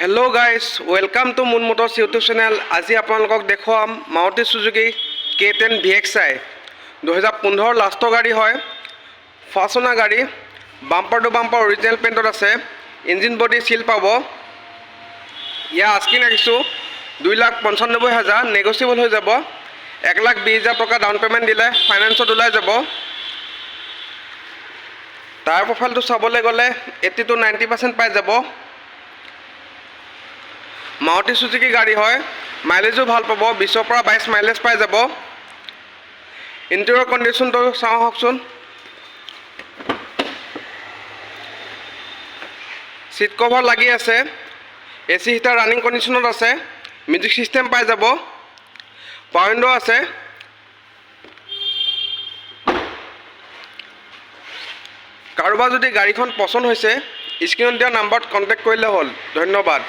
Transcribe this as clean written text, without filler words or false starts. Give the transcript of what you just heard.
Hello' guys welcome to moon Motors YouTube channel. আজি আপোনালোকক দেখুৱাম মাৰুতি চুজুকি K10 VXi 2015 লাষ্টৰ গাড়ী হয়। ফাৰ্ষ্ট অনাৰ গাড়ী, বাম্পাৰ টু বাম্পাৰ অৰিজিনেল পেইণ্টত আছে। ইঞ্জিন বডি চিল পাব। ইয়াৰ আস্কিং ৰাখিছোঁ 2,95,000, নেগচিয়েবল হৈ যাব। 1,20,000 টকা ডাউন পে'মেণ্ট দিলে ফাইনেন্সত ওলাই যাব। টায়াৰ প্ৰফাইলটো চাবলৈ গ'লে 80 to 90% পাই যাব। মাৰুতি চুজুকি গাড়ী হয়, মাইলেজো ভাল পাব, 20 পৰা 22 মাইলেজ পাই যাব। ইণ্টেৰিয়ৰ কণ্ডিশ্যনটো চাওঁ আহকচোন। চিট কভাৰ লাগি আছে, AC হিটাৰ ৰানিং কণ্ডিশ্যনত আছে, মিউজিক ছিষ্টেম পাই যাব, পাৱাৰ উইণ্ডো আছে। কাৰোবাৰ যদি গাড়ীখন পচন্দ হৈছে স্ক্ৰীণত দিয়া নাম্বাৰত কণ্টেক্ট কৰিলে হ'ল। ধন্যবাদ।